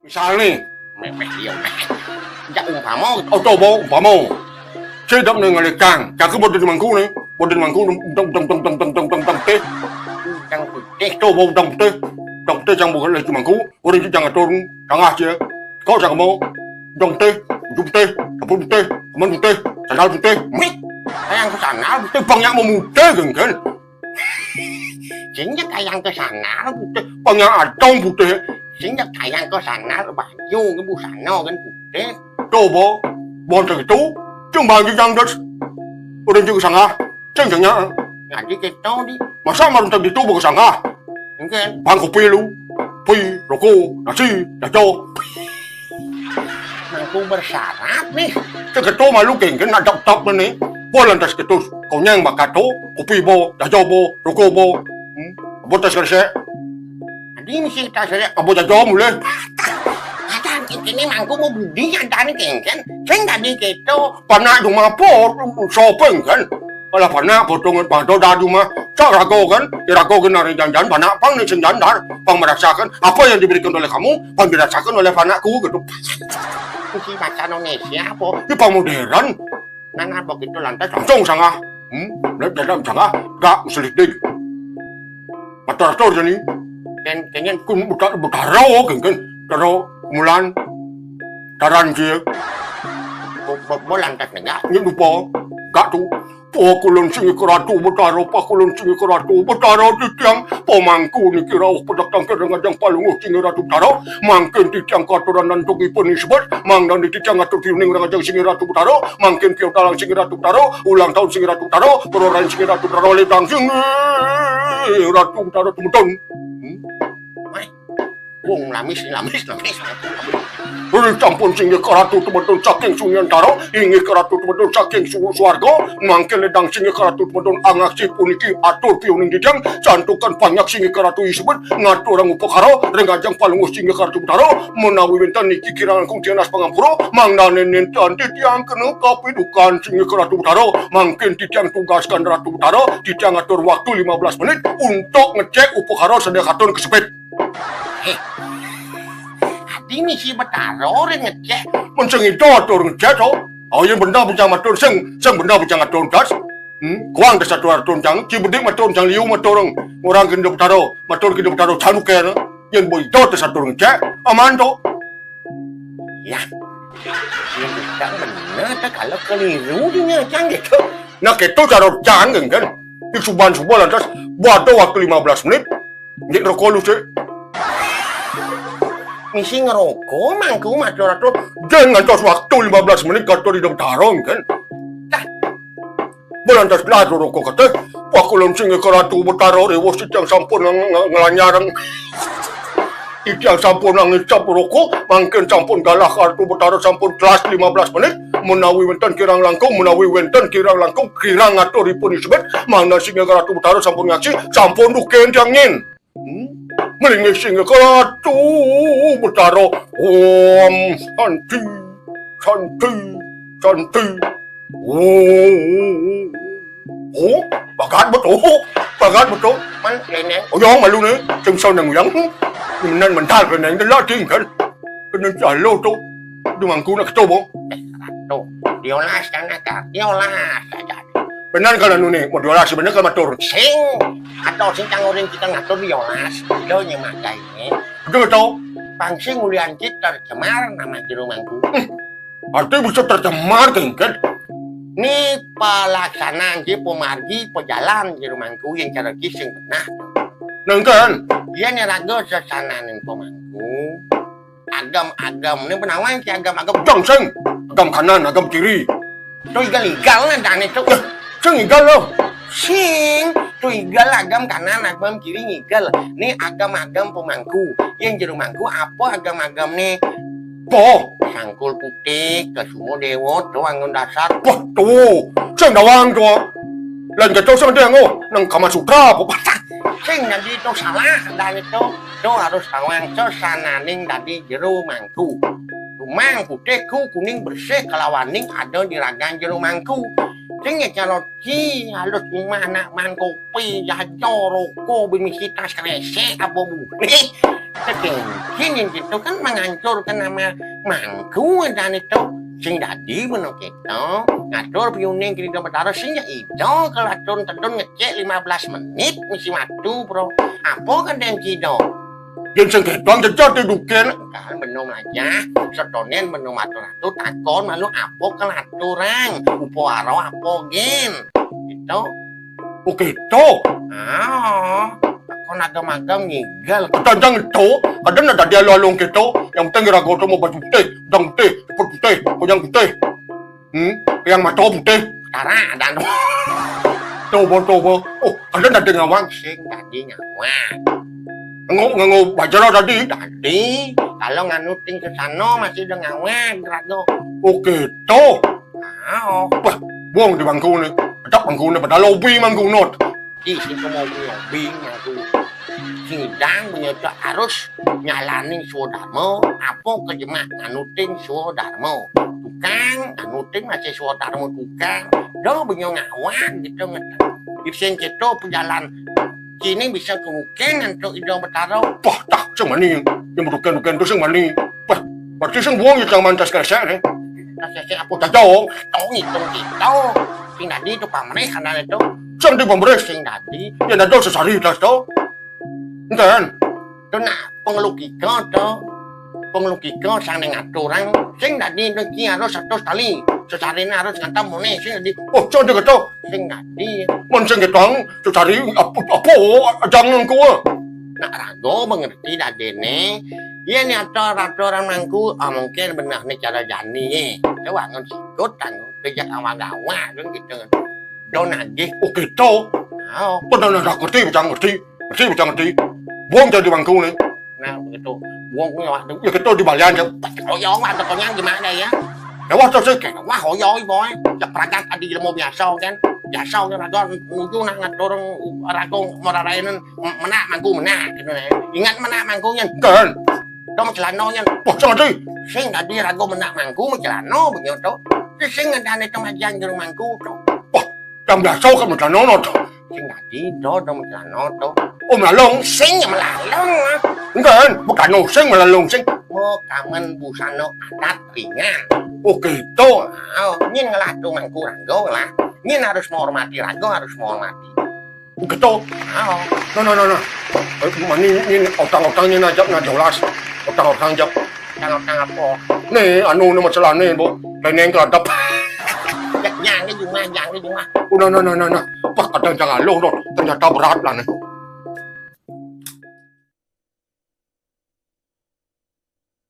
Misalnya, Meh iya meh. Ya umpama coba umpama saya tak dengar lekang, cakap bodoh di mangku nih, bodoh di mangku teng teh, udang putih. coba teng teh jangan bukan lagi mangku, orang itu jangan turun, jangan aja, kau jangan mau, teh, ujung teh, kapur teh, aman teh, sandal teh, Meh. Kayang ke sana, teh banyak memutih kan, sehingga kayang ke sana, banyak adong putih, sehingga kayang ke sana, baju ke busana kan putih. coba, bontek itu, cuma bagi yang das, orang itu sangat, cengcengnya, Jadi kita di masa marun tadi itu bukan sangat. mungkin Bang kopi lu, kopi, rokok, nasi, daco. mangku bersyarat nih. Seketo malu kengken ada top nih. Bolan tas ketus, kau nyang bakato, kopi bo, daco bo, rokok bo. Botas kerja, Jadi mesti kita saya abo daco mulai. ada ini mangku mau budi ada nih kan. Saya nggak di kita. Panak cuma po, shopping kan. Kalau panak potongan pado dah cuma cara kau kan, hari jangan panak pang nih senjan dar, pang merasakan apa yang diberikan oleh kamu, pang dirasakan oleh panakku gitu. Mesti bahasa Indonesia apa? Ini pang modern, Nana begitu lantas langsung sangat. Lihat dalam sangat, gak selidik. Atur jadi. dan kayaknya Kun butarau kan taro mulan taran dia lantas enggak. ni lupa gak tu po kulon singi keratu butaro pa kulon singi keratu butaro di tiang pemangku ni kira pedakang kadang-kadang palunguh singi ratu butaro mangkin di tiang katuran dan tugi pun disebut mang dan di tiang atur tiuning dengan singi ratu butaro mangkin kiau talang singi ratu butaro ulang tahun singi ratu butaro peroran singi ratu butaro letang singi ratu butaro tumutun. Wong lamis. Uli campun singi keratu teman-teman saking sunyian taro, ingi keratu teman-teman saking suarga, mangke ledang singi keratu teman-teman angak si puniki atur piuning dijang, cantukan banyak singi keratu isebut, ngatur orang upakaro, rengajang palungus singi keratu taro, menawi wintan niki kirangan kong tianas pangampuro, mangdanen nintan titiang kena kapidukan singi keratu taro, mangkin titiang tugaskan ratu taro, titiang atur waktu 15 menit untuk ngecek upakaro sedekatun kesepit. Adi misi betaro ring ngecek. Menceng itu atur ngecek toh. Oh yang benda punya matur seng benda punya atur das. Kuang das atur jang, cibudik matur jang liu matur orang gendep taro, matur gendep taro canu kena. Yang boy itu das atur ngecek, aman toh. Ya. Yang sedang bener tak kalau keliru dia cang gitu. Nah itu cara jangan kan. Di suban lantas buat waktu 15 menit. Nggak rokok lu sih. Misi ngerokok mangku matur-matur. Jangan tos waktu 15 menit kata di tarong kan. Belantas belajar rokok kata. Pakulun singi keratu betaro rewas yang sampun ngelanyarang. Yang sampun ngecap rokok. Mungkin sampun galah kartu betaro sampun kelas 15 menit. Menawi wenten kirang langkung. Kirang aturipun disebut. Mana singi keratu betaro sampun ngaksi. Sampun duken jangin. Melingi singa keratu betaro om santi bagat betul Man ini oh yang malu nih trong sau nang yang nan mental ke nang la ting kan kena jalo tu dengan ku nak coba tuh diolas karena kak diolas saja. benar kalau nih mau diolah sebenarnya kalau matur Sing atau sing kang uring kita ngatur diolas. Lo yang makai ini. betul tau Pangsing ulian kita tercemar nama jero mangku. artinya bisa tercemar kan Ini pelaksanaan di pemargi pejalan jero mangku yang cara kising benar. nang kan Dia nyerago sesananin pemangku. Agam-agam ini penawan si agam-agam. jongseng agam kanan agam kiri Tuh igal-igal dan itu. seng igal loh Sing, tuh igal agam kanan, agam kiri ngigal. Nih agam-agam pemangku. Yang jero mangku apa agam-agam nih? po Sangkul putih, kesumo dewo, tuh anggun dasar. wah tuh seng dawang tuh lain kacau sama dia ngo nang Kama Sutra apa Sing jadi itu salah dan itu harus tawang sesananing tadi jero mangku. Rumang putihku kuning bersih kalawaning ada di ragan jero mangku. Sing cara ci halus mana man kopi jajo rokok bimisi tas krese apa bu. Kini gitu kan menghancurkan nama mangku dan itu sing dadi menung gitu ngatur piuning kini do betara sing ya itu kalau tun ngecek 15 menit misi waktu bro apa kan yang kido Yang sing gedang jadi duken. kan benung aja setonen benung atur takon malu apa kan aturan upo aro apa gen gitu Oh gitu. Kon agam-agam ngigal Kadang itu, kadang ada dia lolong gitu. Yang penting kira kau mau baju putih, dang putih, cepet putih, konyang putih. Yang mata putih. tara dan Coba. Oh, kadang ada ngawang. sing tadi ngawang Ngau bajar tadi. tadi kalau nganuting ke sana masih udah ngawang rago Oh gitu. Wah, Buang di bangku ni. Ada bangku ni pada lobby bangku not. di sini mau punya bingnya tuh sidang punya tuh harus nyalanin suadarmo apa kejemak nganuting suadarmo tukang nganuting masih suadarmo tukang do punya ngawang gitu di sini kita pejalan kini bisa kemungkinan untuk idong bertaruh Wah, tak semani. Yang bukan tu semani. Wah, berarti sing buang yang mantas kerja ni. saya apa Tak tahu. tahu ngitung itu sing tadi itu pamrih karena itu Sing di pembres. sing tadi Yang ada sesari tas tu. Kan? itu nak pengelukika sang dengan aturan sing tadi itu harus satu kali sesarina harus ngantam mone sing tadi Oh, jadi kata. sing tadi Man sing gedang sesari apa jangan kau. nak rago mengerti dadene ya ni aturan mangku mungkin benar ni cara jani ke wangun sikut kan kerja awak-awak kan gitu don aja Oh, gitu. Benar nak ngerti, macam ngerti. Buang jadi bangku ni. nah begitu buang punya waktu Ya kita di balian je. hoyong atau konyang gimana ya Lewat tu sih. kayak wah hoyong boy jak peragat tadi ilmu biasa kan rago nuju nak ngatur rago morarainin menak mangku menak gitu ingat menak mangkunya Kan? dong celanonya Wah, sangat sing tadi rago menak mangku celano begitu sing ada itu majian di mangku tuh yang biasa kan macam nono tu. sing tadi dong celano tuh Oh, melalong. sing yang melalong Kan? Bukan nosing, melalong sing. oh kamen busano adat ringan Oh, gitu. nyin ngelatu mangku rago lah nyin harus menghormati rago harus menghormati Oh, gitu. No. Ini otang-otang ni nak jelas. Otang-otang jap. tangap apa Ni, anu ni masalah ni, bu. Lain yang keladap. yang ke jumlah Oh, no. Wah, kadang jangan long tu. Ternyata berat lah ni.